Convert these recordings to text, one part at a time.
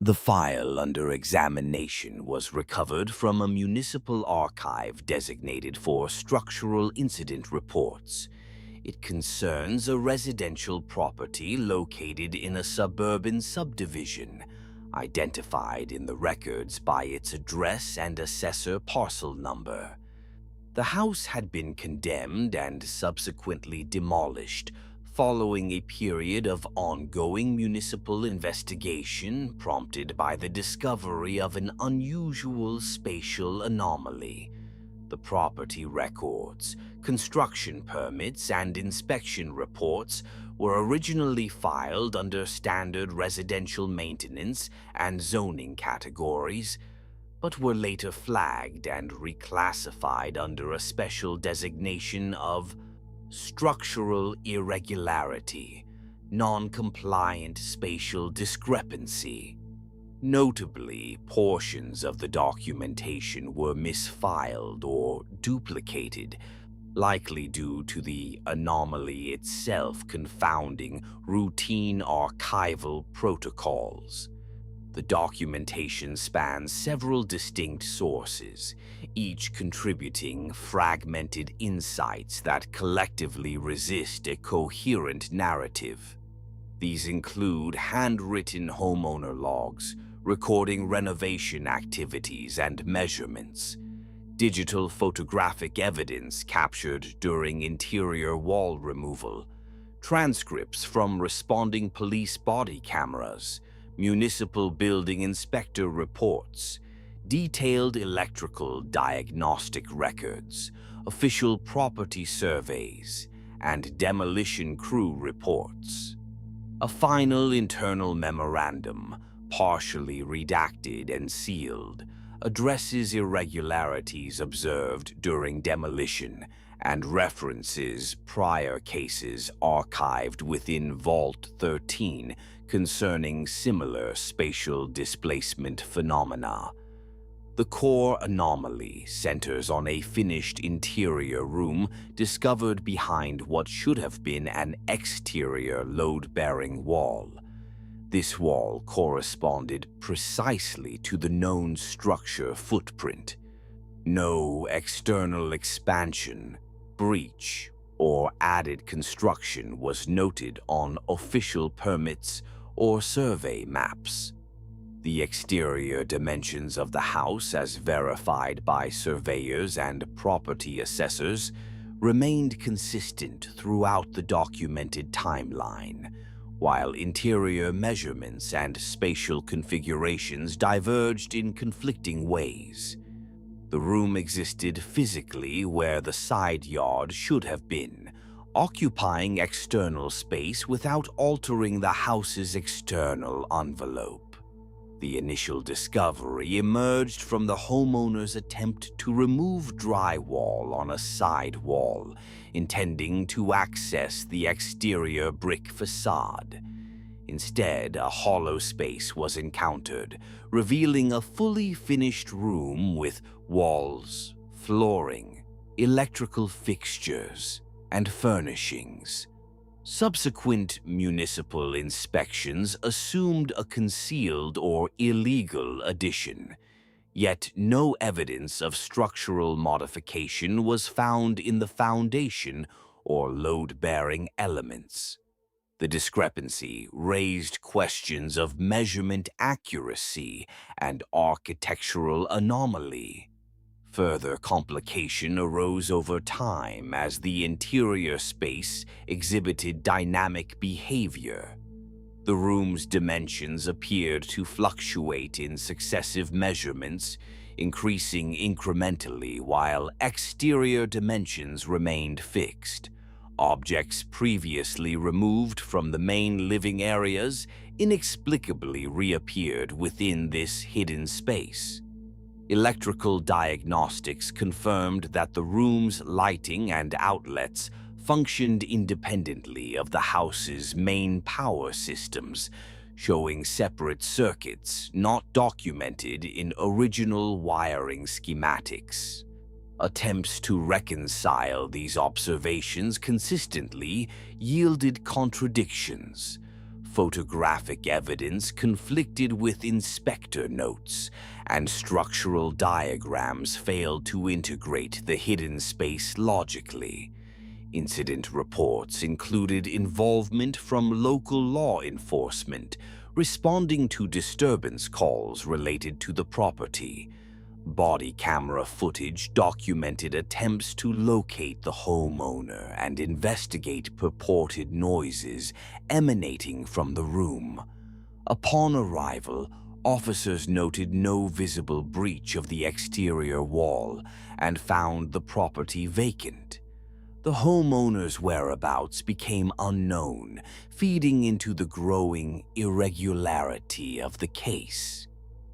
The file under examination was recovered from a municipal archive designated for structural incident reports. It concerns a residential property located in a suburban subdivision, identified in the records by its address and assessor parcel number. The house had been condemned and subsequently demolished, following a period of ongoing municipal investigation prompted by the discovery of an unusual spatial anomaly. The property records, construction permits, and inspection reports were originally filed under standard residential maintenance and zoning categories, but were later flagged and reclassified under a special designation of structural irregularity, non-compliant spatial discrepancy. Notably, portions of the documentation were misfiled or duplicated, likely due to the anomaly itself confounding routine archival protocols. The documentation spans several distinct sources, each contributing fragmented insights that collectively resist a coherent narrative. These include handwritten homeowner logs, recording renovation activities and measurements, digital photographic evidence captured during interior wall removal, transcripts from responding police body cameras, municipal building inspector reports, detailed electrical diagnostic records, official property surveys, and demolition crew reports. A final internal memorandum, partially redacted and sealed, addresses irregularities observed during demolition and references prior cases archived within Vault 13 concerning similar spatial displacement phenomena. The core anomaly centers on a finished interior room discovered behind what should have been an exterior load-bearing wall. This wall corresponded precisely to the known structure footprint. No external expansion, breach, or added construction was noted on official permits or survey maps. The exterior dimensions of the house, as verified by surveyors and property assessors, remained consistent throughout the documented timeline, while interior measurements and spatial configurations diverged in conflicting ways. The room existed physically where the side yard should have been, occupying external space without altering the house's external envelope. The initial discovery emerged from the homeowner's attempt to remove drywall on a side wall, intending to access the exterior brick facade. Instead, a hollow space was encountered, revealing a fully finished room with walls, flooring, electrical fixtures, and furnishings. Subsequent municipal inspections assumed a concealed or illegal addition, yet no evidence of structural modification was found in the foundation or load-bearing elements. The discrepancy raised questions of measurement accuracy and architectural anomaly. Further complication arose over time as the interior space exhibited dynamic behavior. The room's dimensions appeared to fluctuate in successive measurements, increasing incrementally while exterior dimensions remained fixed. Objects previously removed from the main living areas inexplicably reappeared within this hidden space. Electrical diagnostics confirmed that the room's lighting and outlets functioned independently of the house's main power systems, showing separate circuits not documented in original wiring schematics. Attempts to reconcile these observations consistently yielded contradictions. Photographic evidence conflicted with inspector notes, and structural diagrams failed to integrate the hidden space logically. Incident reports included involvement from local law enforcement, responding to disturbance calls related to the property. Body camera footage documented attempts to locate the homeowner and investigate purported noises emanating from the room. Upon arrival, officers noted no visible breach of the exterior wall and found the property vacant. The homeowner's whereabouts became unknown, feeding into the growing irregularity of the case.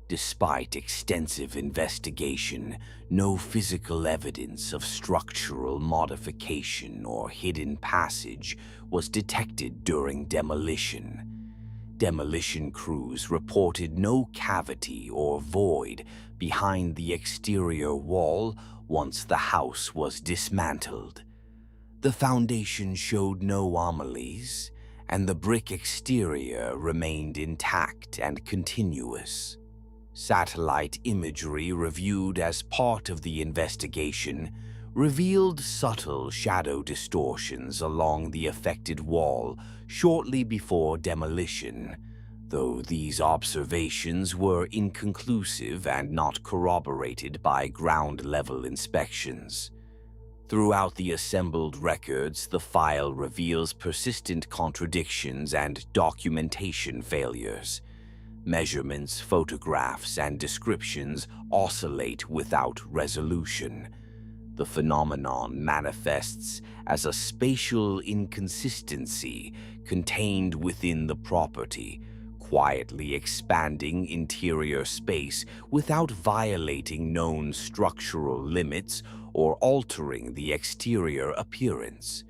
Despite extensive investigation, no physical evidence of structural modification or hidden passage was detected during demolition. Demolition crews reported no cavity or void behind the exterior wall once the house was dismantled. The foundation showed no anomalies, and the brick exterior remained intact and continuous. Satellite imagery reviewed as part of the investigation revealed subtle shadow distortions along the affected wall shortly before demolition, though these observations were inconclusive and not corroborated by ground-level inspections. Throughout the assembled records, the file reveals persistent contradictions and documentation failures. Measurements, photographs, and descriptions oscillate without resolution. The phenomenon manifests as a spatial inconsistency contained within the property, quietly expanding interior space without violating known structural limits or altering the exterior appearance.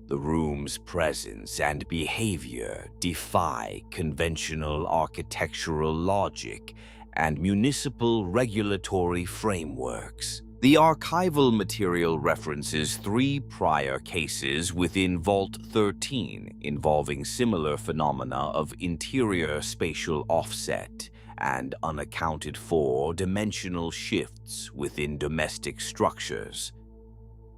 The room's presence and behavior defy conventional architectural logic and municipal regulatory frameworks. The archival material references 3 prior cases within Vault 13 involving similar phenomena of interior spatial offset and unaccounted for dimensional shifts within domestic structures.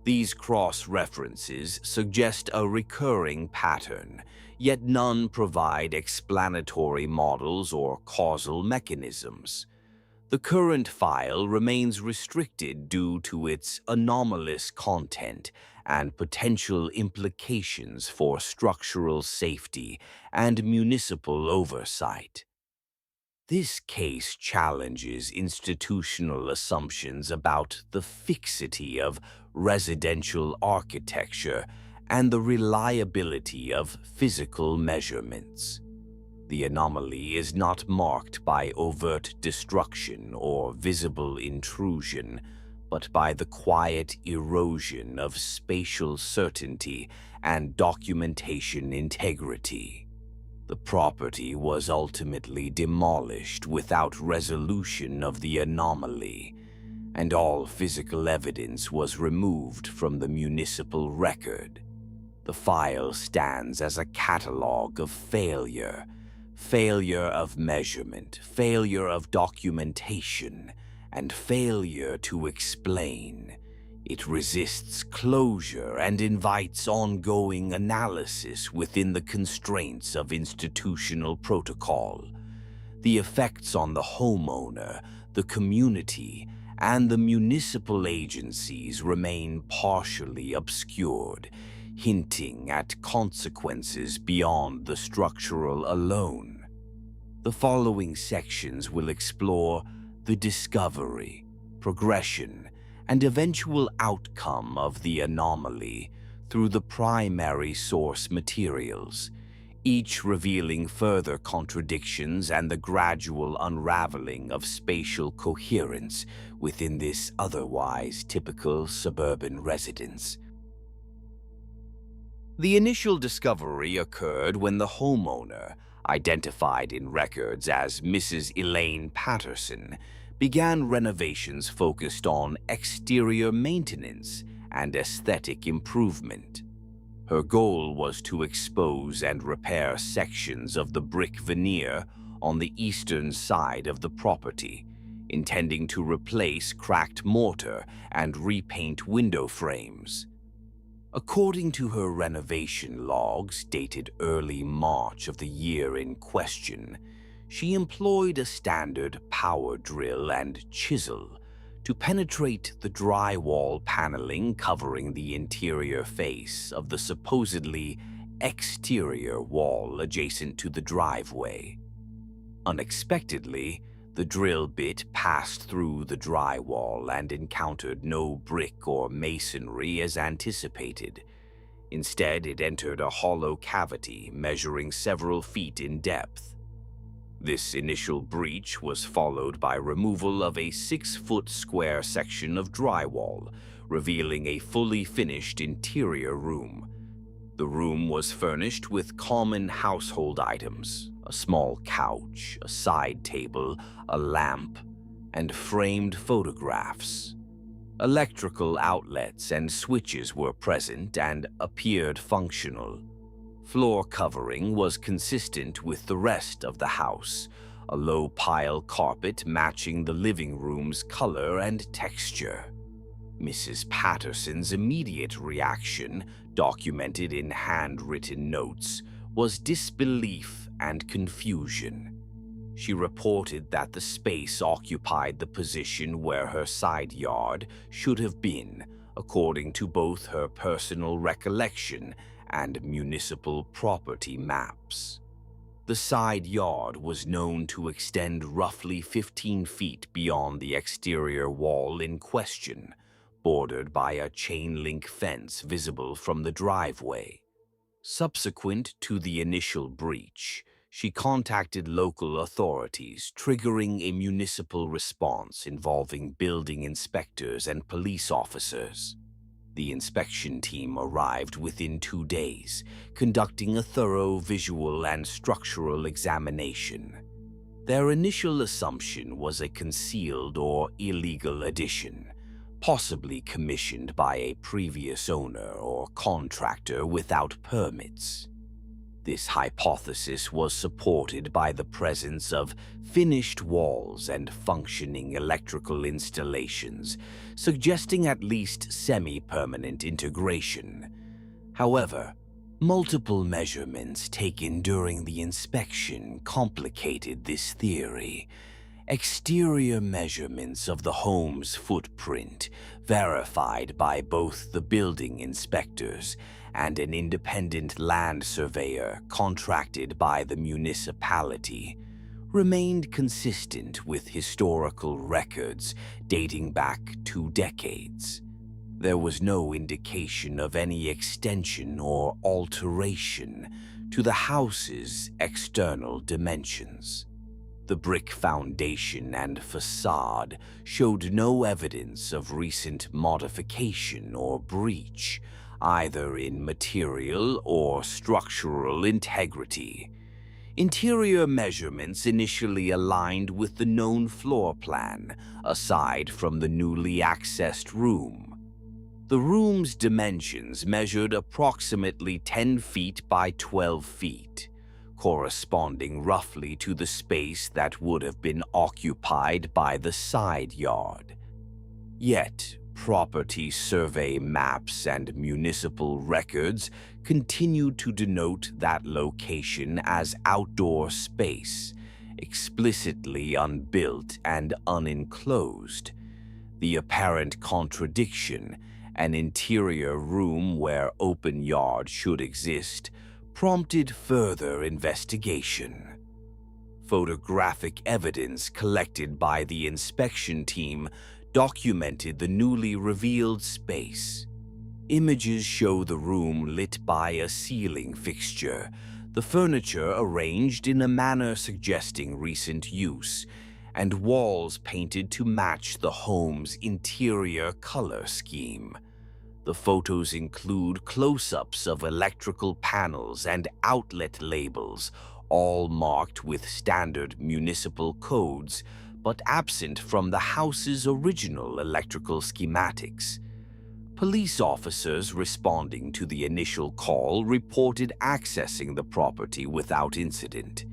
These cross-references suggest a recurring pattern, yet none provide explanatory models or causal mechanisms. The current file remains restricted due to its anomalous content and potential implications for structural safety and municipal oversight. This case challenges institutional assumptions about the fixity of residential architecture and the reliability of physical measurements. The anomaly is not marked by overt destruction or visible intrusion, but by the quiet erosion of spatial certainty and documentation integrity. The property was ultimately demolished without resolution of the anomaly, and all physical evidence was removed from the municipal record. The file stands as a catalog of failure of measurement, failure of documentation, and failure to explain. It resists closure and invites ongoing analysis within the constraints of institutional protocol. The effects on the homeowner, the community, and the municipal agencies remain partially obscured, hinting at consequences beyond the structural alone. The following sections will explore the discovery, progression, and eventual outcome of the anomaly through the primary source materials, each revealing further contradictions and the gradual unraveling of spatial coherence within this otherwise typical suburban residence. The initial discovery occurred when the homeowner, identified in records as Mrs. Elaine Patterson, began renovations focused on exterior maintenance and aesthetic improvement. Her goal was to expose and repair sections of the brick veneer on the eastern side of the property, intending to replace cracked mortar and repaint window frames. According to her renovation logs dated early March of the year in question, she employed a standard power drill and chisel to penetrate the drywall paneling covering the interior face of the supposedly exterior wall adjacent to the driveway. Unexpectedly, the drill bit passed through the drywall and encountered no brick or masonry as anticipated. Instead, it entered a hollow cavity measuring several feet in depth. This initial breach was followed by removal of a 6-foot square section of drywall, revealing a fully finished interior room. The room was furnished with common household items: a small couch, a side table, a lamp, and framed photographs. Electrical outlets and switches were present and appeared functional. Floor covering was consistent with the rest of the house, a low-pile carpet matching the living room's color and texture. Mrs. Patterson's immediate reaction, documented in handwritten notes, was disbelief and confusion. She reported that the space occupied the position where her side yard should have been, according to both her personal recollection and municipal property maps. The side yard was known to extend roughly 15 feet beyond the exterior wall in question, bordered by a chain-link fence visible from the driveway. Subsequent to the initial breach, she contacted local authorities, triggering a municipal response involving building inspectors and police officers. The inspection team arrived within 2 days, conducting a thorough visual and structural examination. Their initial assumption was a concealed or illegal addition, possibly commissioned by a previous owner or contractor without permits. This hypothesis was supported by the presence of finished walls and functioning electrical installations, suggesting at least semi-permanent integration. However, multiple measurements taken during the inspection complicated this theory. Exterior measurements of the home's footprint, verified by both the building inspectors and an independent land surveyor contracted by the municipality, remained consistent with historical records dating back 2 decades. There was no indication of any extension or alteration to the house's external dimensions. The brick foundation and facade showed no evidence of recent modification or breach, either in material or structural integrity. Interior measurements initially aligned with the known floor plan, aside from the newly accessed room. The room's dimensions measured approximately 10 feet by 12 feet, corresponding roughly to the space that would have been occupied by the side yard. Yet, property survey maps and municipal records continued to denote that location as outdoor space, explicitly unbuilt and unenclosed. The apparent contradiction, an interior room where open yard should exist, prompted further investigation. Photographic evidence collected by the inspection team documented the newly revealed space. Images show the room lit by a ceiling fixture, the furniture arranged in a manner suggesting recent use, and walls painted to match the home's interior color scheme. The photos include close-ups of electrical panels and outlet labels, all marked with standard municipal codes, but absent from the house's original electrical schematics. Police officers responding to the initial call reported accessing the property without incident.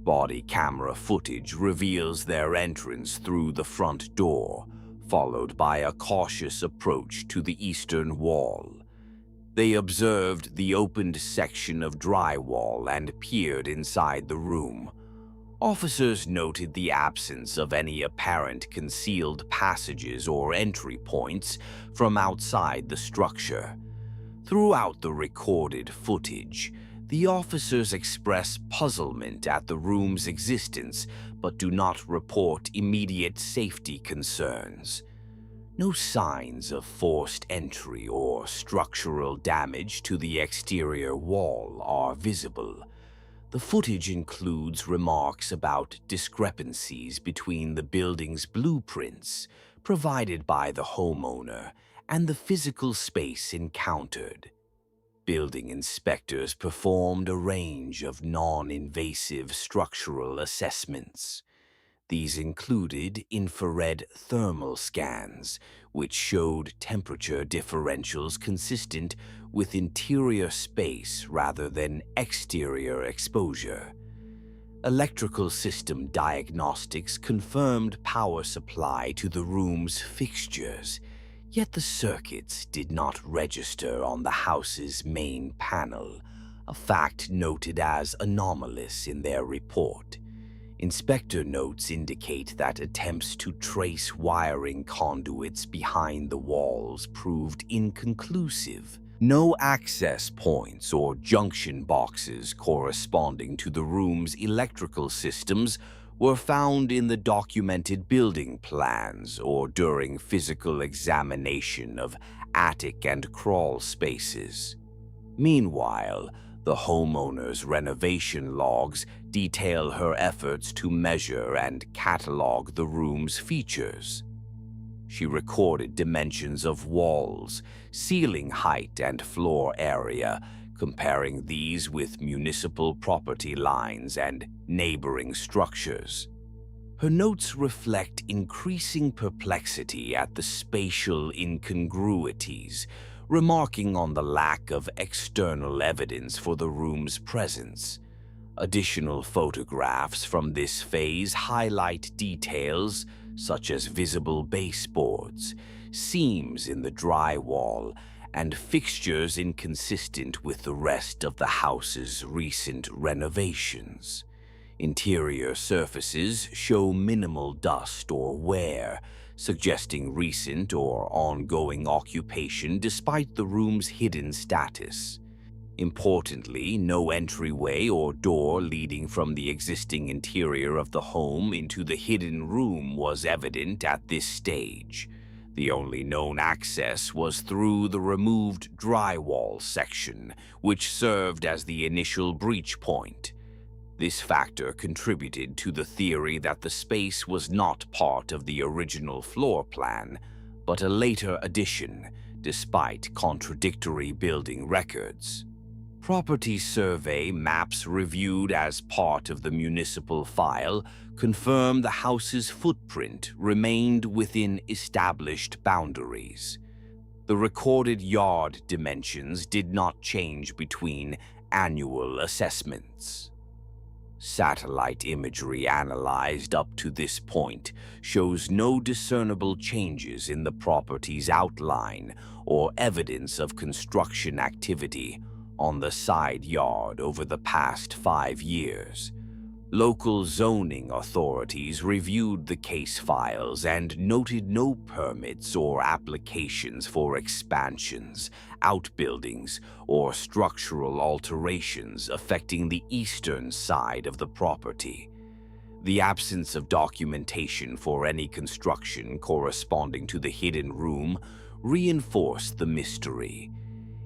Body camera footage reveals their entrance through the front door, followed by a cautious approach to the eastern wall. They observed the opened section of drywall and peered inside the room. Officers noted the absence of any apparent concealed passages or entry points from outside the structure. Throughout the recorded footage, the officers express puzzlement at the room's existence but do not report immediate safety concerns. No signs of forced entry or structural damage to the exterior wall are visible. The footage includes remarks about discrepancies between the building's blueprints provided by the homeowner and the physical space encountered. Building inspectors performed a range of non-invasive structural assessments. These included infrared thermal scans, which showed temperature differentials consistent with interior space rather than exterior exposure. Electrical system diagnostics confirmed power supply to the room's fixtures, yet the circuits did not register on the house's main panel, a fact noted as anomalous in their report. Inspector notes indicate that attempts to trace wiring conduits behind the walls proved inconclusive. No access points or junction boxes corresponding to the room's electrical systems were found in the documented building plans or during physical examination of attic and crawl spaces. Meanwhile, the homeowner's renovation logs detail her efforts to measure and catalog the room's features. She recorded dimensions of walls, ceiling height, and floor area, comparing these with municipal property lines and neighboring structures. Her notes reflect increasing perplexity at the spatial incongruities, remarking on the lack of external evidence for the room's presence. Additional photographs from this phase highlight details such as visible baseboards, seams in the drywall, and fixtures inconsistent with the rest of the house's recent renovations. Interior surfaces show minimal dust or wear, suggesting recent or ongoing occupation despite the room's hidden status. Importantly, no entryway or door leading from the existing interior of the home into the hidden room was evident at this stage. The only known access was through the removed drywall section, which served as the initial breach point. This factor contributed to the theory that the space was not part of the original floor plan, but a later addition, despite contradictory building records. Property survey maps reviewed as part of the municipal file confirm the house's footprint remained within established boundaries. The recorded yard dimensions did not change between annual assessments. Satellite imagery analyzed up to this point shows no discernible changes in the property's outline or evidence of construction activity on the side yard over the past 5 years. Local zoning authorities reviewed the case files and noted no permits or applications for expansions, outbuildings, or structural alterations affecting the eastern side of the property. The absence of documentation for any construction corresponding to the hidden room reinforced the mystery.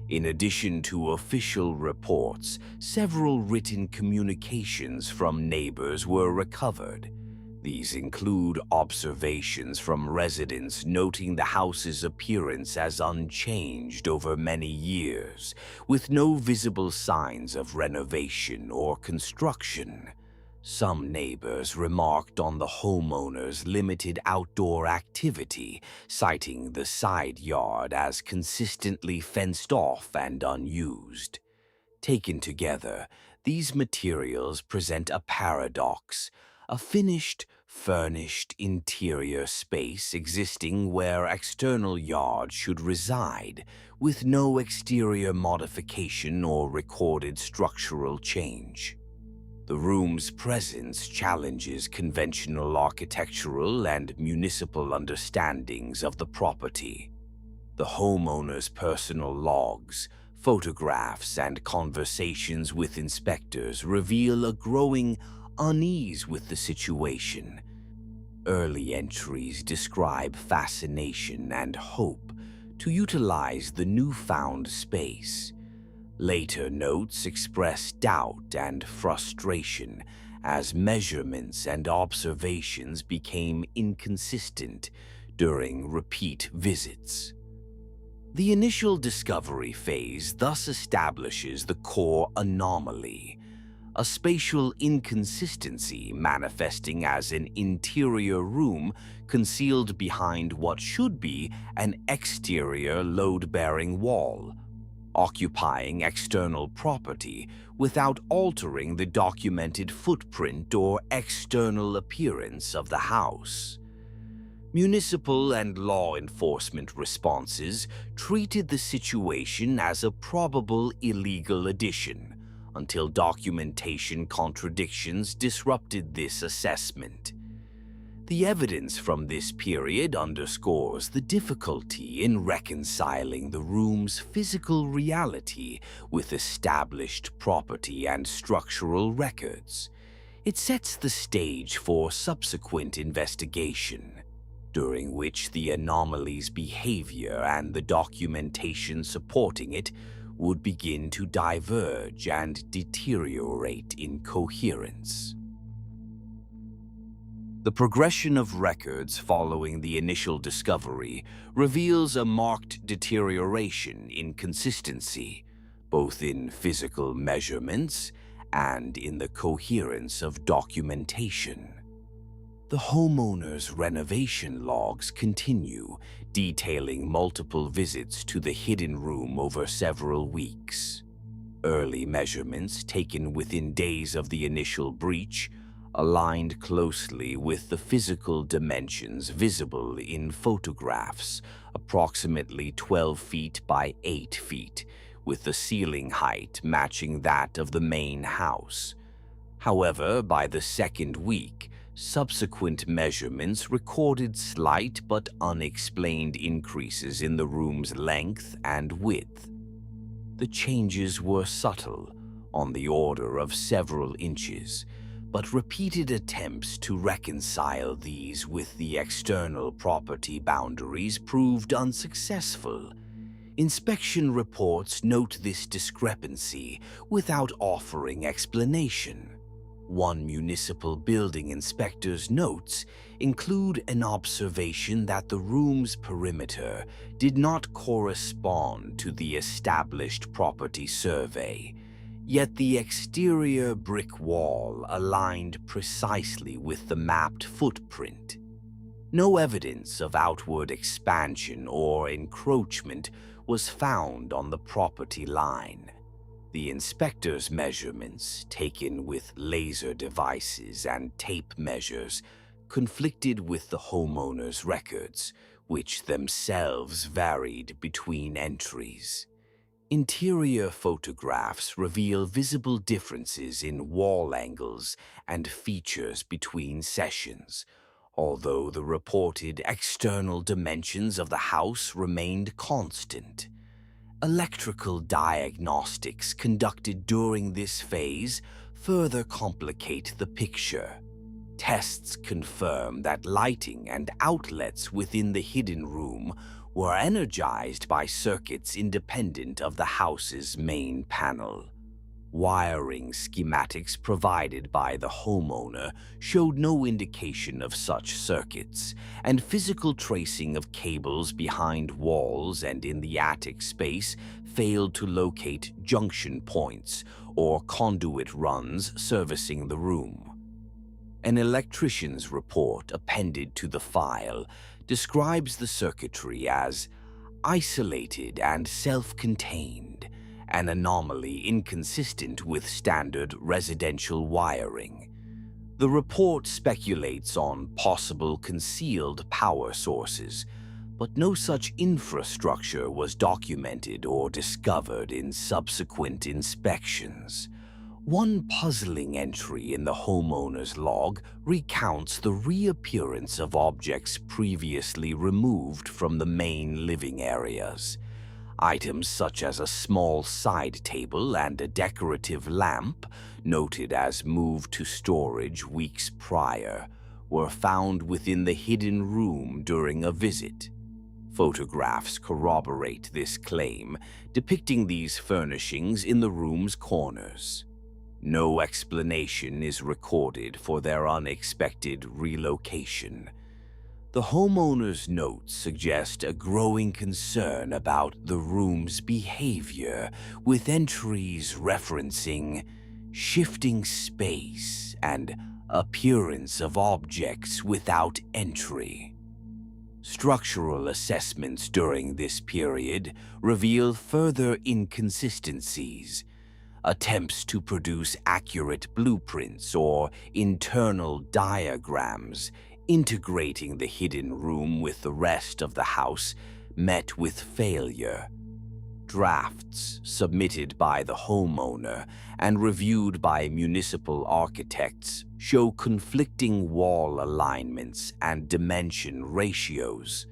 In addition to official reports, several written communications from neighbors were recovered. These include observations from residents noting the house's appearance as unchanged over many years, with no visible signs of renovation or construction. Some neighbors remarked on the homeowner's limited outdoor activity, citing the side yard as consistently fenced off and unused. Taken together, these materials present a paradox, a finished, furnished interior space existing where external yard should reside, with no exterior modification or recorded structural change. The room's presence challenges conventional architectural and municipal understandings of the property. The homeowner's personal logs, photographs, and conversations with inspectors reveal a growing unease with the situation. Early entries describe fascination and hope to utilize the newfound space. Later notes express doubt and frustration as measurements and observations became inconsistent during repeat visits. The initial discovery phase thus establishes the core anomaly, a spatial inconsistency manifesting as an interior room concealed behind what should be an exterior load-bearing wall, occupying external property without altering the documented footprint or external appearance of the house. Municipal and law enforcement responses treated the situation as a probable illegal addition, until documentation contradictions disrupted this assessment. The evidence from this period underscores the difficulty in reconciling the room's physical reality with established property and structural records. It sets the stage for subsequent investigation, during which the anomaly's behavior and the documentation supporting it would begin to diverge and deteriorate in coherence. The progression of records following the initial discovery reveals a marked deterioration in consistency, both in physical measurements and in the coherence of documentation. The homeowner's renovation logs continue, detailing multiple visits to the hidden room over several weeks. Early measurements taken within days of the initial breach aligned closely with the physical dimensions visible in photographs, approximately 12 feet by 8 feet, with the ceiling height matching that of the main house. However, by the second week, subsequent measurements recorded slight but unexplained increases in the room's length and width. The changes were subtle, on the order of several inches, but repeated attempts to reconcile these with the external property boundaries proved unsuccessful. Inspection reports note this discrepancy without offering explanation. One municipal building inspector's notes include an observation that the room's perimeter did not correspond to the established property survey, yet the exterior brick wall aligned precisely with the mapped footprint. No evidence of outward expansion or encroachment was found on the property line. The inspector's measurements, taken with laser devices and tape measures, conflicted with the homeowner's records, which themselves varied between entries. Interior photographs reveal visible differences in wall angles and features between sessions, although the reported external dimensions of the house remained constant. Electrical diagnostics conducted during this phase further complicate the picture. Tests confirm that lighting and outlets within the hidden room were energized by circuits independent of the house's main panel. Wiring schematics provided by the homeowner showed no indication of such circuits, and physical tracing of cables behind walls and in the attic space failed to locate junction points or conduit runs servicing the room. An electrician's report appended to the file describes the circuitry as isolated and self-contained, an anomaly inconsistent with standard residential wiring. The report speculates on possible concealed power sources, but no such infrastructure was documented or discovered in subsequent inspections. One puzzling entry in the homeowner's log recounts the reappearance of objects previously removed from the main living areas. Items such as a small side table and a decorative lamp, noted as moved to storage weeks prior, were found within the hidden room during a visit. Photographs corroborate this claim, depicting these furnishings in the room's corners. No explanation is recorded for their unexpected relocation. The homeowner's notes suggest a growing concern about the room's behavior, with entries referencing shifting space and appearance of objects without entry. Structural assessments during this period reveal further inconsistencies. Attempts to produce accurate blueprints or internal diagrams integrating the hidden room with the rest of the house met with failure. Drafts submitted by the homeowner and reviewed by municipal architects show conflicting wall alignments and dimension ratios.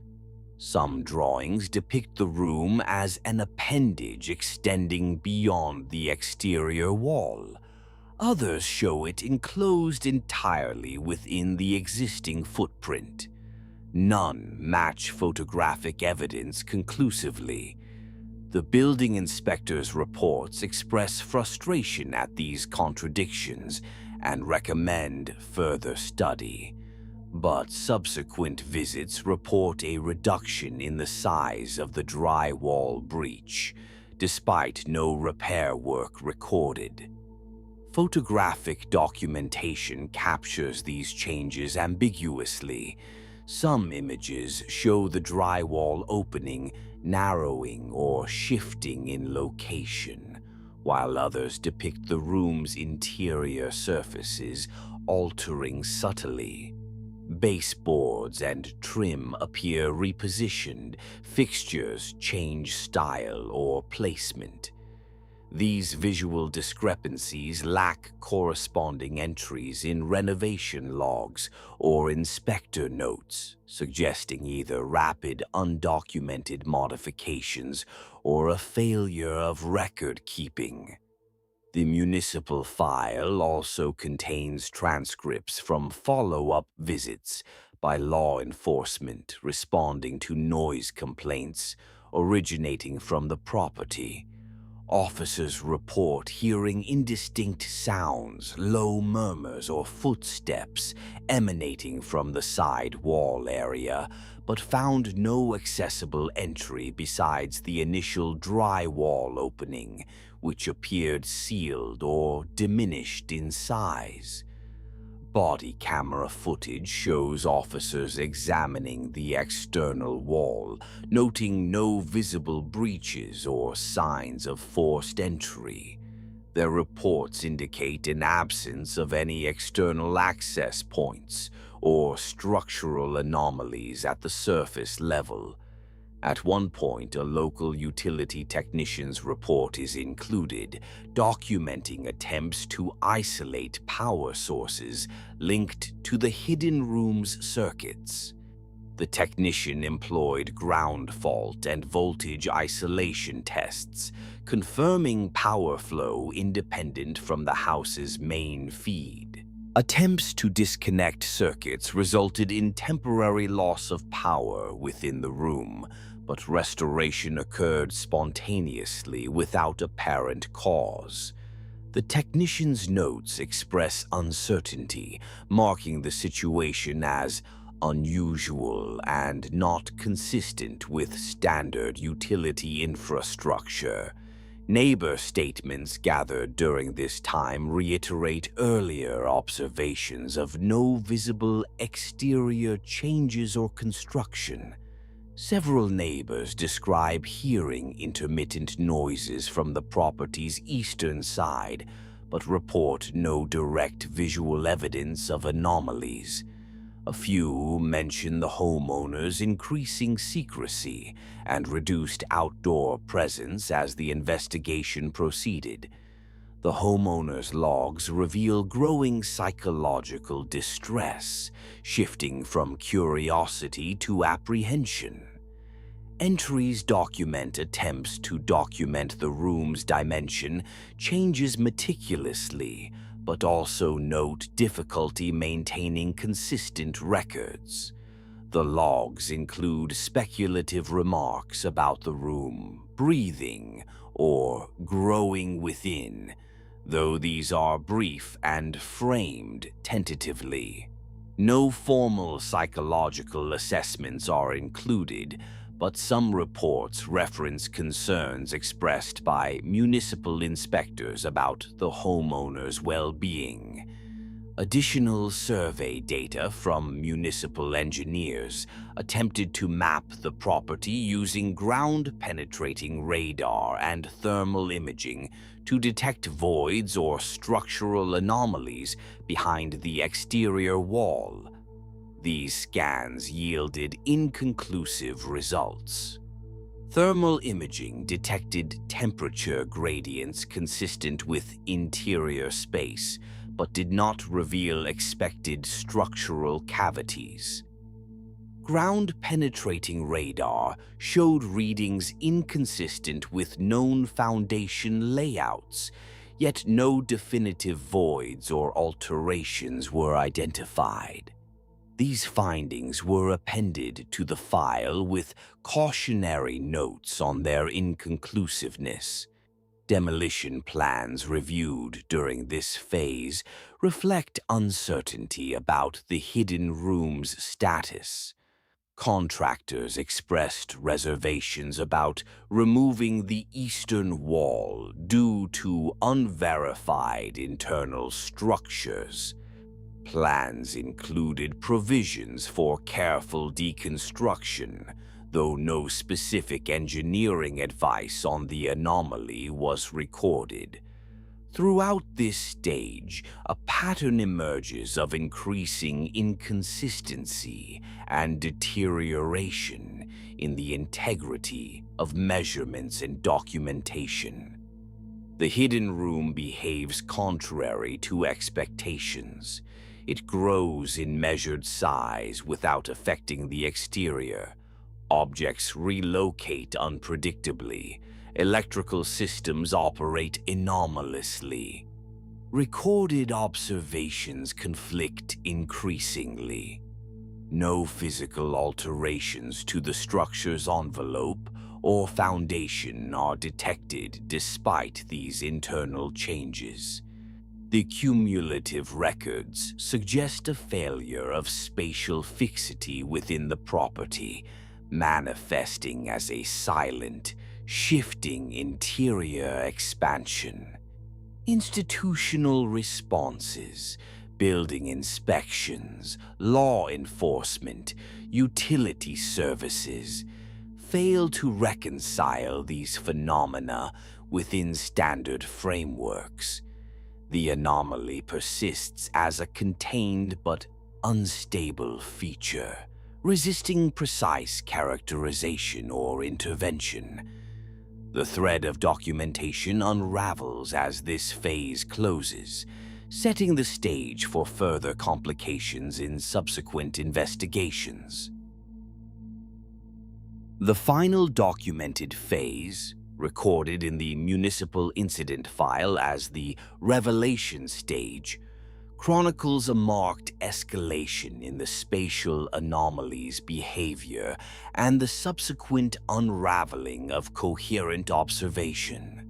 Some drawings depict the room as an appendage extending beyond the exterior wall. Others show it enclosed entirely within the existing footprint. None match photographic evidence conclusively. The building inspector's reports express frustration at these contradictions and recommend further study. But subsequent visits report a reduction in the size of the drywall breach, despite no repair work recorded. Photographic documentation captures these changes ambiguously. Some images show the drywall opening, narrowing, or shifting in location, while others depict the room's interior surfaces altering subtly. Baseboards and trim appear repositioned, fixtures change style or placement. These visual discrepancies lack corresponding entries in renovation logs or inspector notes, suggesting either rapid, undocumented modifications or a failure of record keeping. The municipal file also contains transcripts from follow-up visits by law enforcement responding to noise complaints originating from the property. Officers report hearing indistinct sounds, low murmurs, or footsteps emanating from the side wall area, but found no accessible entry besides the initial drywall opening, which appeared sealed or diminished in size. Body camera footage shows officers examining the external wall, noting no visible breaches or signs of forced entry. Their reports indicate an absence of any external access points or structural anomalies at the surface level. At one point, a local utility technician's report is included, documenting attempts to isolate power sources linked to the hidden room's circuits. The technician employed ground fault and voltage isolation tests, confirming power flow independent from the house's main feed. Attempts to disconnect circuits resulted in temporary loss of power within the room, but restoration occurred spontaneously without apparent cause. The technician's notes express uncertainty, marking the situation as unusual and not consistent with standard utility infrastructure. Neighbor statements gathered during this time reiterate earlier observations of no visible exterior changes or construction. Several neighbors describe hearing intermittent noises from the property's eastern side, but report no direct visual evidence of anomalies. A few mention the homeowner's increasing secrecy and reduced outdoor presence as the investigation proceeded. The homeowner's logs reveal growing psychological distress, shifting from curiosity to apprehension. Entries document attempts to document the room's dimension, changes meticulously, but also note difficulty maintaining consistent records. The logs include speculative remarks about the room breathing or growing within, though these are brief and framed tentatively. No formal psychological assessments are included, but some reports reference concerns expressed by municipal inspectors about the homeowner's well-being. Additional survey data from municipal engineers attempted to map the property using ground-penetrating radar and thermal imaging to detect voids or structural anomalies behind the exterior wall. These scans yielded inconclusive results. Thermal imaging detected temperature gradients consistent with interior space, but did not reveal expected structural cavities. Ground-penetrating radar showed readings inconsistent with known foundation layouts, yet no definitive voids or alterations were identified. These findings were appended to the file with cautionary notes on their inconclusiveness. Demolition plans reviewed during this phase reflect uncertainty about the hidden room's status. Contractors expressed reservations about removing the eastern wall due to unverified internal structures. Plans included provisions for careful deconstruction, though no specific engineering advice on the anomaly was recorded. Throughout this stage, a pattern emerges of increasing inconsistency and deterioration in the integrity of measurements and documentation. The hidden room behaves contrary to expectations. It grows in measured size without affecting the exterior. Objects relocate unpredictably. Electrical systems operate anomalously. Recorded observations conflict increasingly. No physical alterations to the structure's envelope or foundation are detected despite these internal changes. The cumulative records suggest a failure of spatial fixity within the property, manifesting as a silent, shifting interior expansion. Institutional responses, building inspections, law enforcement, utility services, fail to reconcile these phenomena within standard frameworks. The anomaly persists as a contained but unstable feature, resisting precise characterization or intervention. The thread of documentation unravels as this phase closes, setting the stage for further complications in subsequent investigations. The final documented phase, recorded in the municipal incident file as the revelation stage, chronicles a marked escalation in the spatial anomaly's behavior and the subsequent unraveling of coherent observation.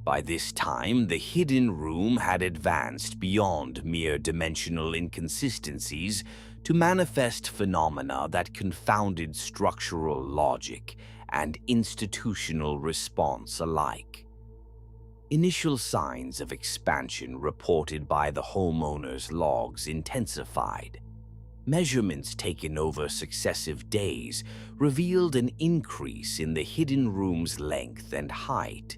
By this time, the hidden room had advanced beyond mere dimensional inconsistencies to manifest phenomena that confounded structural logic and institutional response alike. Initial signs of expansion reported by the homeowner's logs intensified. Measurements taken over successive days revealed an increase in the hidden room's length and height,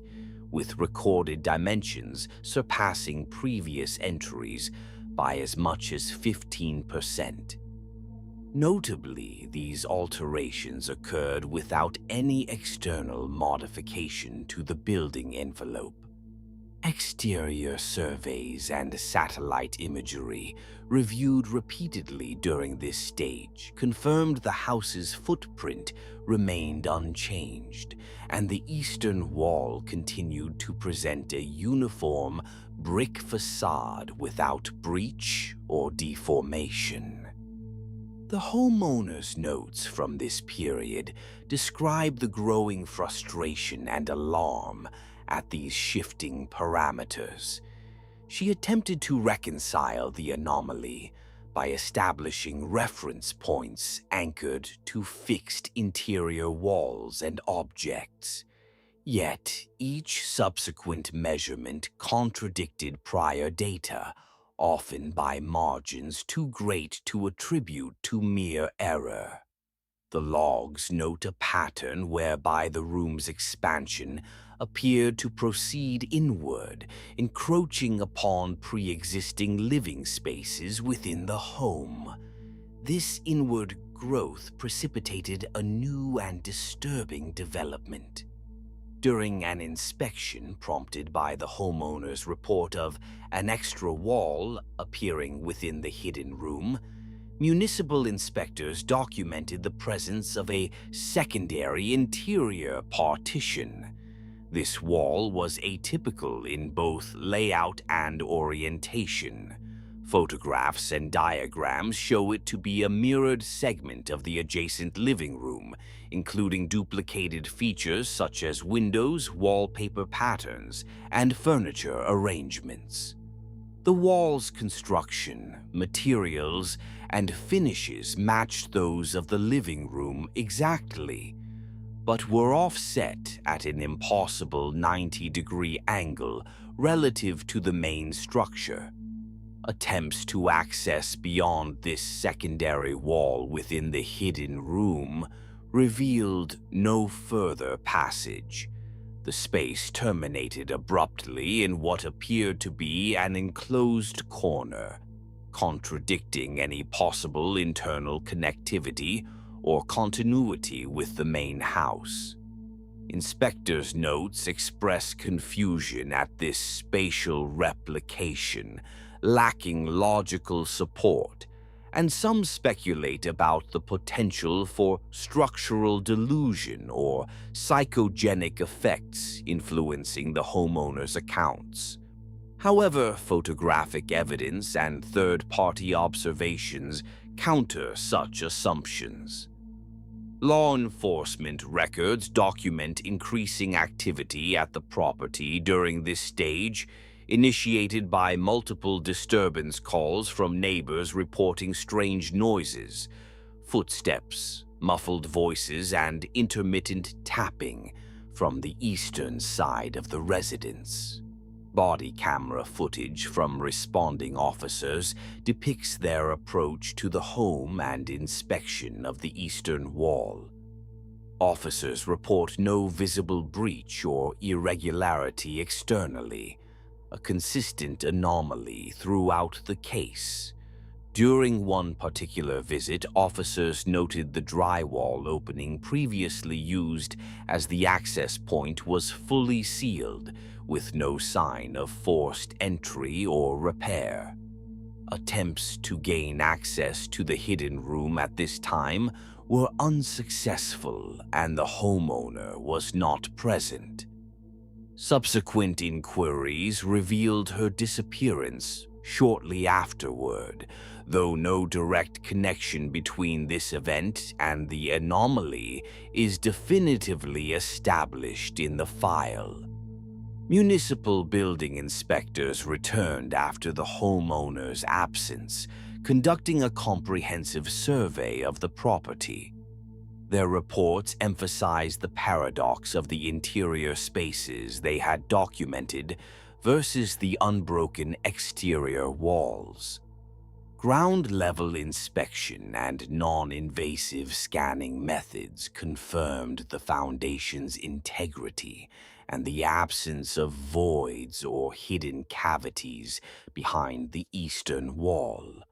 with recorded dimensions surpassing previous entries by as much as 15%. Notably, these alterations occurred without any external modification to the building envelope. Exterior surveys and satellite imagery, reviewed repeatedly during this stage, confirmed the house's footprint remained unchanged, and the eastern wall continued to present a uniform brick facade without breach or deformation. The homeowner's notes from this period describe the growing frustration and alarm at these shifting parameters. She attempted to reconcile the anomaly by establishing reference points anchored to fixed interior walls and objects. Yet, each subsequent measurement contradicted prior data, often by margins too great to attribute to mere error. The logs note a pattern whereby the room's expansion appeared to proceed inward, encroaching upon pre-existing living spaces within the home. This inward growth precipitated a new and disturbing development. During an inspection prompted by the homeowner's report of an extra wall appearing within the hidden room, municipal inspectors documented the presence of a secondary interior partition. This wall was atypical in both layout and orientation. Photographs and diagrams show it to be a mirrored segment of the adjacent living room, including duplicated features such as windows, wallpaper patterns, and furniture arrangements. The wall's construction, materials, and finishes matched those of the living room exactly, but were offset at an impossible 90-degree angle relative to the main structure. Attempts to access beyond this secondary wall within the hidden room revealed no further passage. The space terminated abruptly in what appeared to be an enclosed corner, contradicting any possible internal connectivity or continuity with the main house. Inspectors' notes express confusion at this spatial replication, lacking logical support, and some speculate about the potential for structural delusion or psychogenic effects influencing the homeowner's accounts. However, photographic evidence and third-party observations counter such assumptions. Law enforcement records document increasing activity at the property during this stage, initiated by multiple disturbance calls from neighbors reporting strange noises, footsteps, muffled voices, and intermittent tapping from the eastern side of the residence. Body camera footage from responding officers depicts their approach to the home and inspection of the eastern wall. Officers report no visible breach or irregularity externally, a consistent anomaly throughout the case. During one particular visit, officers noted the drywall opening previously used as the access point was fully sealed, with no sign of forced entry or repair. Attempts to gain access to the hidden room at this time were unsuccessful, and the homeowner was not present. Subsequent inquiries revealed her disappearance shortly afterward, though no direct connection between this event and the anomaly is definitively established in the file. Municipal building inspectors returned after the homeowner's absence, conducting a comprehensive survey of the property. Their reports emphasized the paradox of the interior spaces they had documented versus the unbroken exterior walls. Ground-level inspection and non-invasive scanning methods confirmed the foundation's integrity and the absence of voids or hidden cavities behind the eastern wall.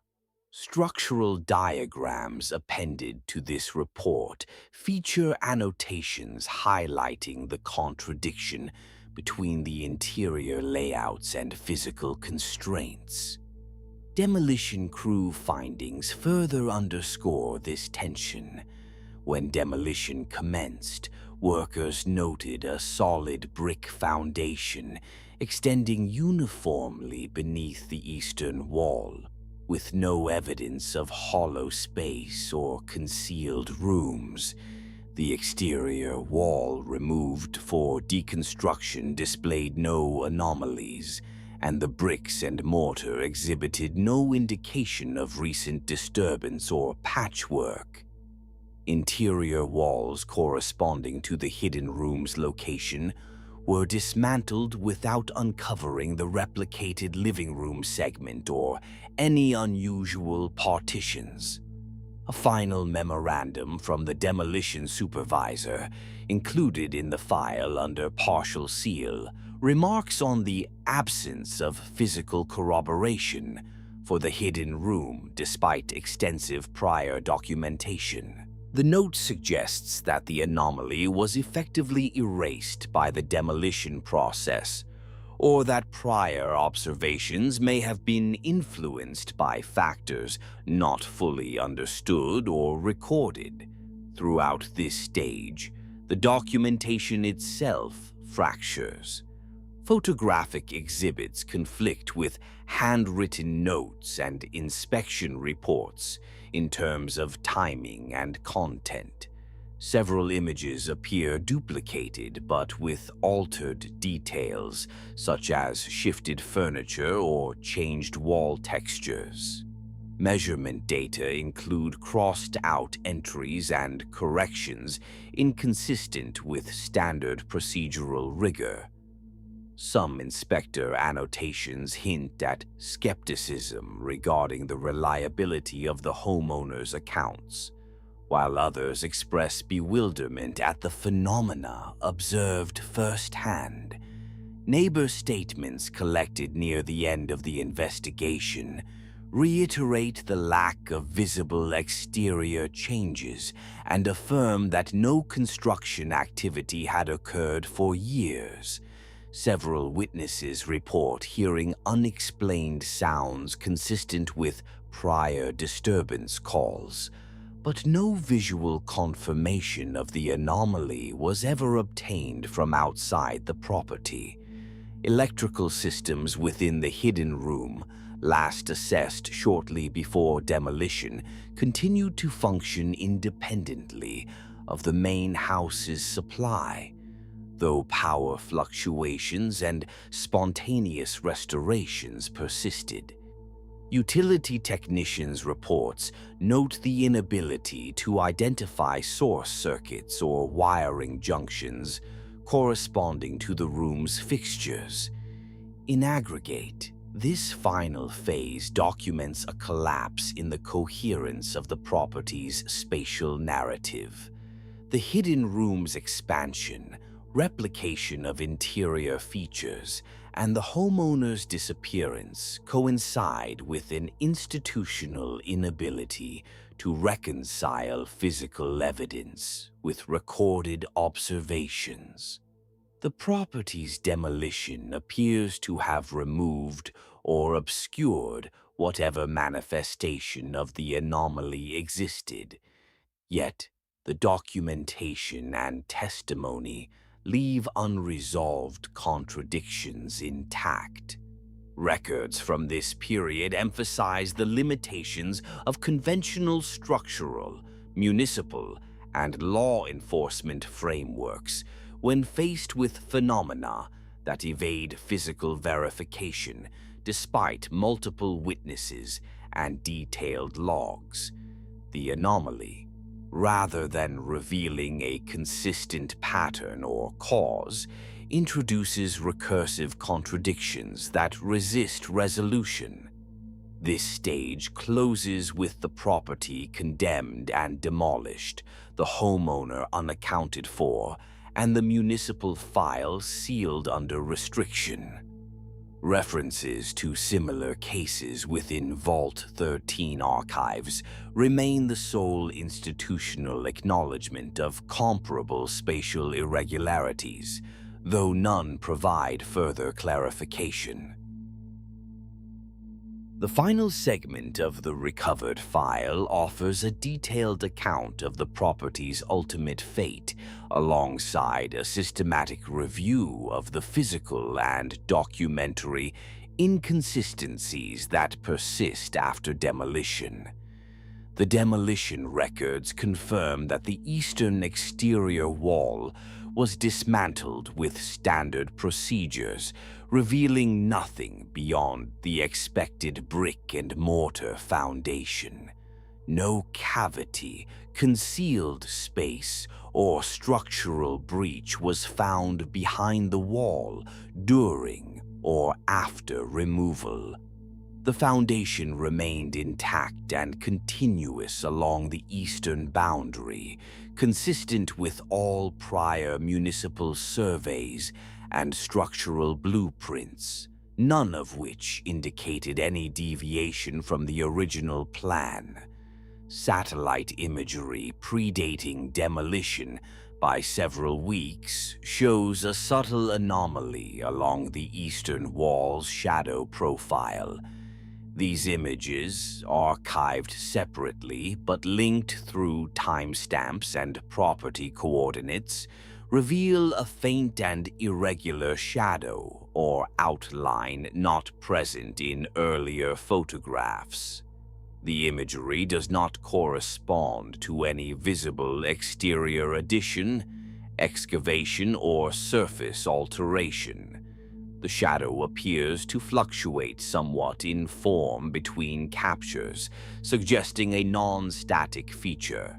Structural diagrams appended to this report feature annotations highlighting the contradiction between the interior layouts and physical constraints. Demolition crew findings further underscore this tension. When demolition commenced, workers noted a solid brick foundation extending uniformly beneath the eastern wall, with no evidence of hollow space or concealed rooms. The exterior wall removed for deconstruction displayed no anomalies, and the bricks and mortar exhibited no indication of recent disturbance or patchwork. Interior walls corresponding to the hidden room's location were dismantled without uncovering the replicated living room segment or any unusual partitions. A final memorandum from the demolition supervisor, included in the file under partial seal, remarks on the absence of physical corroboration for the hidden room despite extensive prior documentation. The note suggests that the anomaly was effectively erased by the demolition process, or that prior observations may have been influenced by factors not fully understood or recorded. Throughout this stage, the documentation itself fractures. Photographic exhibits conflict with handwritten notes and inspection reports in terms of timing and content. Several images appear duplicated but with altered details, such as shifted furniture or changed wall textures. Measurement data include crossed-out entries and corrections inconsistent with standard procedural rigor. Some inspector annotations hint at skepticism regarding the reliability of the homeowner's accounts, while others express bewilderment at the phenomena observed firsthand. Neighbor statements collected near the end of the investigation reiterate the lack of visible exterior changes and affirm that no construction activity had occurred for years. Several witnesses report hearing unexplained sounds consistent with prior disturbance calls, but no visual confirmation of the anomaly was ever obtained from outside the property. Electrical systems within the hidden room, last assessed shortly before demolition, continued to function independently of the main house's supply, though power fluctuations and spontaneous restorations persisted. Utility technicians' reports note the inability to identify source circuits or wiring junctions corresponding to the room's fixtures. In aggregate, this final phase documents a collapse in the coherence of the property's spatial narrative. The hidden room's expansion, replication of interior features, and the homeowner's disappearance coincide with an institutional inability to reconcile physical evidence with recorded observations. The property's demolition appears to have removed or obscured whatever manifestation of the anomaly existed, yet the documentation and testimony leave unresolved contradictions intact. Records from this period emphasize the limitations of conventional structural, municipal, and law enforcement frameworks when faced with phenomena that evade physical verification despite multiple witnesses and detailed logs. The anomaly rather than revealing a consistent pattern or cause, introduces recursive contradictions that resist resolution. This stage closes with the property condemned and demolished, the homeowner unaccounted for, and the municipal file sealed under restriction. References to similar cases within Vault 13 archives remain the sole institutional acknowledgement of comparable spatial irregularities, though none provide further clarification. The final segment of the recovered file offers a detailed account of the property's ultimate fate, alongside a systematic review of the physical and documentary inconsistencies that persist after demolition. The demolition records confirm that the eastern exterior wall was dismantled with standard procedures, revealing nothing beyond the expected brick and mortar foundation. No cavity, concealed space, or structural breach was found behind the wall during or after removal. The foundation remained intact and continuous along the eastern boundary, consistent with all prior municipal surveys and structural blueprints, none of which indicated any deviation from the original plan. Satellite imagery predating demolition by several weeks shows a subtle anomaly along the eastern wall's shadow profile. These images, archived separately but linked through timestamps and property coordinates, reveal a faint and irregular shadow or outline not present in earlier photographs. The imagery does not correspond to any visible exterior addition, excavation, or surface alteration. The shadow appears to fluctuate somewhat in form between captures, suggesting a non-static feature.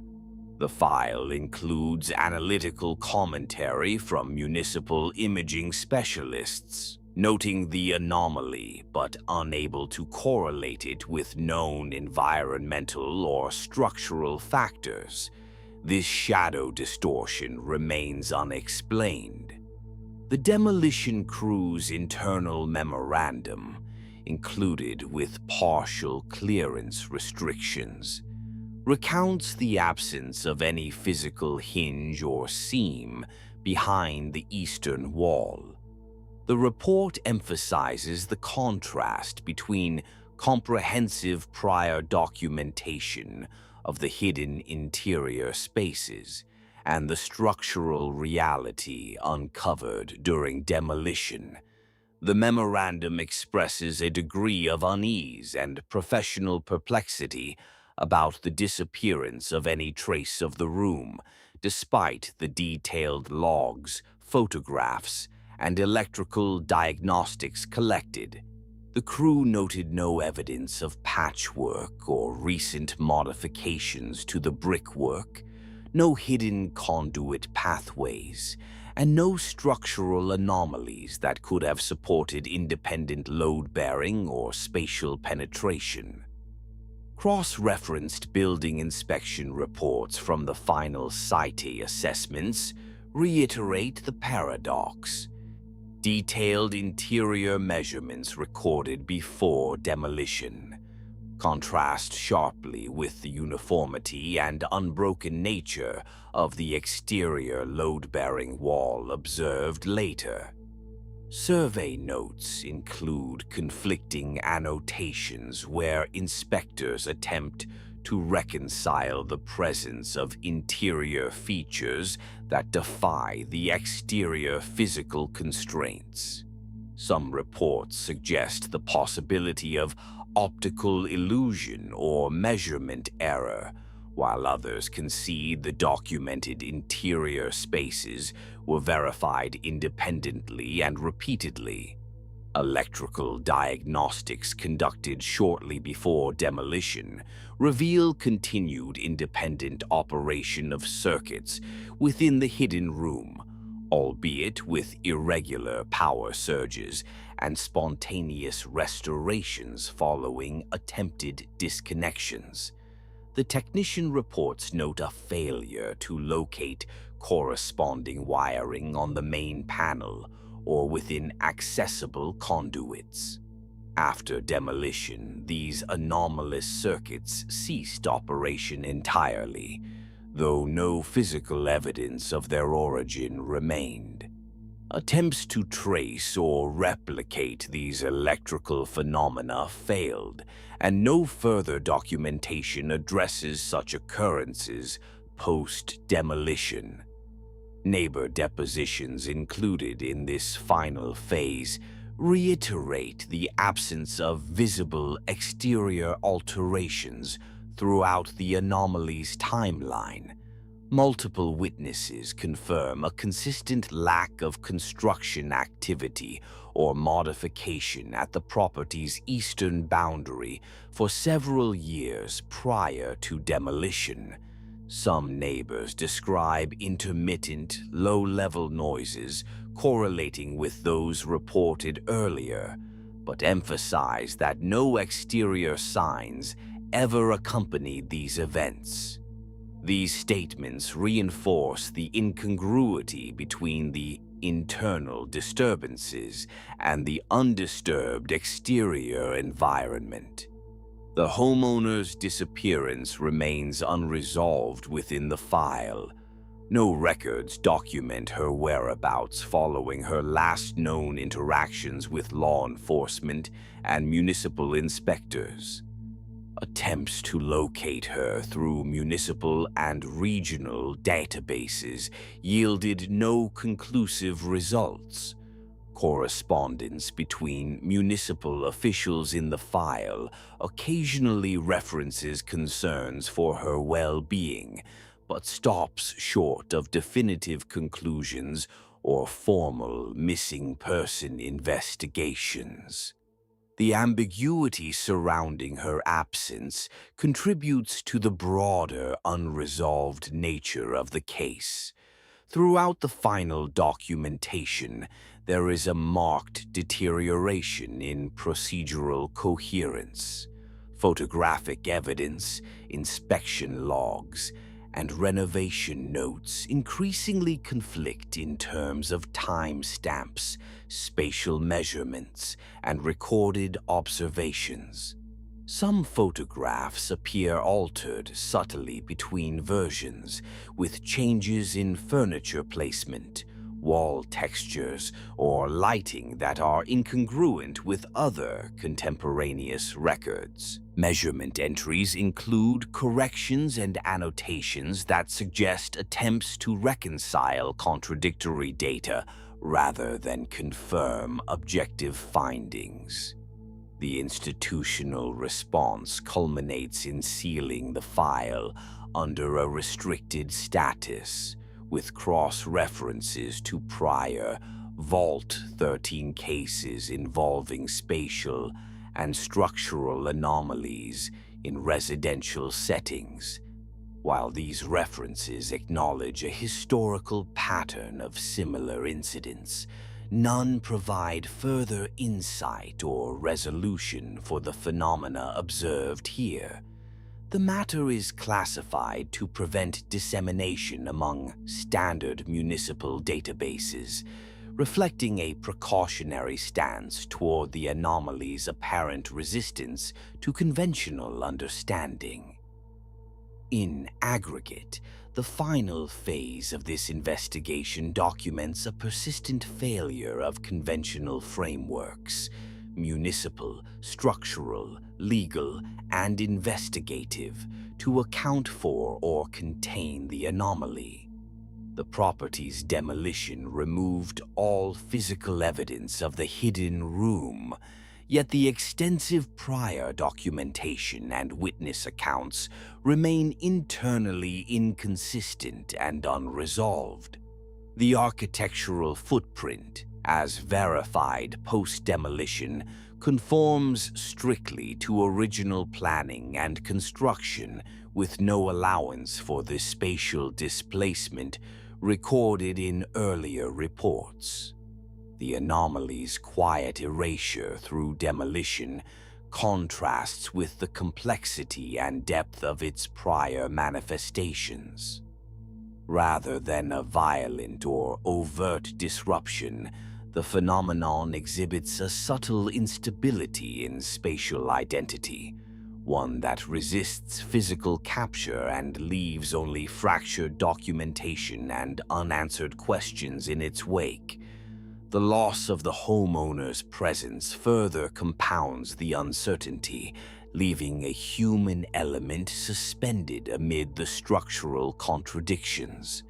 The file includes analytical commentary from municipal imaging specialists, noting the anomaly but unable to correlate it with known environmental or structural factors. This shadow distortion remains unexplained. The demolition crew's internal memorandum, included with partial clearance restrictions, recounts the absence of any physical hinge or seam behind the eastern wall. The report emphasizes the contrast between comprehensive prior documentation of the hidden interior spaces and the structural reality uncovered during demolition. The memorandum expresses a degree of unease and professional perplexity about the disappearance of any trace of the room, despite the detailed logs, photographs, and electrical diagnostics collected. The crew noted no evidence of patchwork or recent modifications to the brickwork, no hidden conduit pathways, and no structural anomalies that could have supported independent load-bearing or spatial penetration. Cross-referenced building inspection reports from the final site assessments reiterate the paradox. Detailed interior measurements recorded before demolition contrast sharply with the uniformity and unbroken nature of the exterior load-bearing wall observed later. Survey notes include conflicting annotations where inspectors attempt to reconcile the presence of interior features that defy the exterior physical constraints. Some reports suggest the possibility of optical illusion or measurement error, while others concede the documented interior spaces were verified independently and repeatedly. Electrical diagnostics conducted shortly before demolition reveal continued independent operation of circuits within the hidden room, albeit with irregular power surges and spontaneous restorations following attempted disconnections. The technician reports note a failure to locate corresponding wiring on the main panel or within accessible conduits. After demolition, these anomalous circuits ceased operation entirely, though no physical evidence of their origin remained. Attempts to trace or replicate these electrical phenomena failed, and no further documentation addresses such occurrences post-demolition. Neighbor depositions included in this final phase reiterate the absence of visible exterior alterations throughout the anomaly's timeline. Multiple witnesses confirm a consistent lack of construction activity or modification at the property's eastern boundary for several years prior to demolition. Some neighbors describe intermittent, low-level noises correlating with those reported earlier, but emphasize that no exterior signs ever accompanied these events. These statements reinforce the incongruity between the internal disturbances and the undisturbed exterior environment. The homeowner's disappearance remains unresolved within the file. No records document her whereabouts following her last known interactions with law enforcement and municipal inspectors. Attempts to locate her through municipal and regional databases yielded no conclusive results. Correspondence between municipal officials in the file occasionally references concerns for her well-being, but stops short of definitive conclusions or formal missing person investigations. The ambiguity surrounding her absence contributes to the broader unresolved nature of the case. Throughout the final documentation, there is a marked deterioration in procedural coherence. Photographic evidence, inspection logs, and renovation notes increasingly conflict in terms of timestamps, spatial measurements, and recorded observations. Some photographs appear altered subtly between versions, with changes in furniture placement, wall textures, or lighting that are incongruent with other contemporaneous records. Measurement entries include corrections and annotations that suggest attempts to reconcile contradictory data rather than confirm objective findings. The institutional response culminates in sealing the file under a restricted status, with cross-references to prior Vault 13 cases involving spatial and structural anomalies in residential settings. While these references acknowledge a historical pattern of similar incidents, none provide further insight or resolution for the phenomena observed here. The matter is classified to prevent dissemination among standard municipal databases, reflecting a precautionary stance toward the anomaly's apparent resistance to conventional understanding. In aggregate, the final phase of this investigation documents a persistent failure of conventional frameworks, municipal, structural, legal, and investigative, to account for or contain the anomaly. The property's demolition removed all physical evidence of the hidden room, yet the extensive prior documentation and witness accounts remain internally inconsistent and unresolved. The architectural footprint, as verified post-demolition, conforms strictly to original planning and construction with no allowance for the spatial displacement recorded in earlier reports. The anomaly's quiet erasure through demolition contrasts with the complexity and depth of its prior manifestations. Rather than a violent or overt disruption, the phenomenon exhibits a subtle instability in spatial identity, one that resists physical capture and leaves only fractured documentation and unanswered questions in its wake. The loss of the homeowner's presence further compounds the uncertainty, leaving a human element suspended amid the structural contradictions.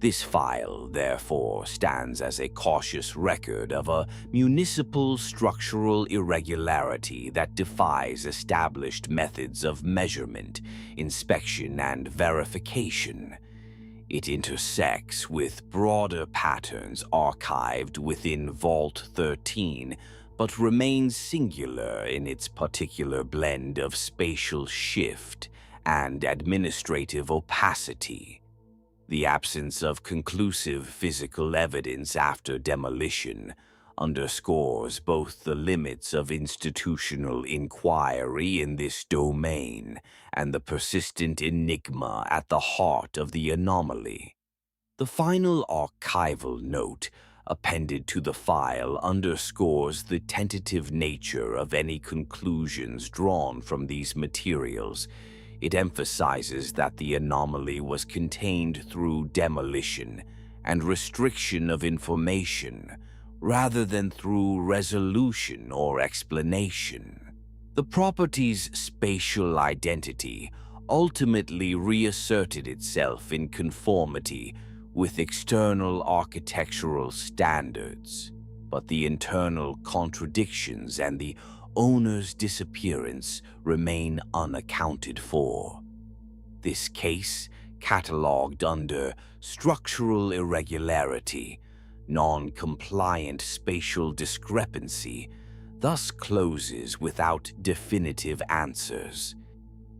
This file, therefore, stands as a cautious record of a municipal structural irregularity that defies established methods of measurement, inspection, and verification. It intersects with broader patterns archived within Vault 13, but remains singular in its particular blend of spatial shift and administrative opacity. The absence of conclusive physical evidence after demolition underscores both the limits of institutional inquiry in this domain and the persistent enigma at the heart of the anomaly. The final archival note appended to the file underscores the tentative nature of any conclusions drawn from these materials. It emphasizes that the anomaly was contained through demolition and restriction of information, rather than through resolution or explanation. The property's spatial identity ultimately reasserted itself in conformity with external architectural standards, but the internal contradictions and the owner's disappearance remain unaccounted for. This case, catalogued under structural irregularity, non-compliant spatial discrepancy, thus closes without definitive answers.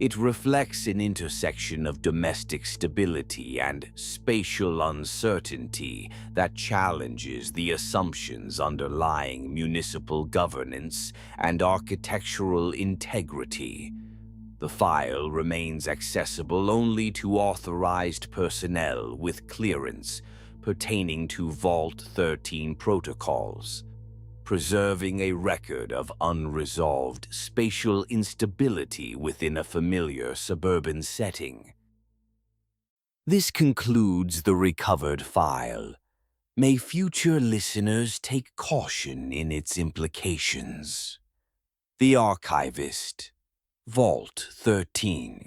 It reflects an intersection of domestic stability and spatial uncertainty that challenges the assumptions underlying municipal governance and architectural integrity. The file remains accessible only to authorized personnel with clearance pertaining to Vault 13 protocols, preserving a record of unresolved spatial instability within a familiar suburban setting. This concludes the recovered file. May future listeners take caution in its implications. The Archivist, Vault 13.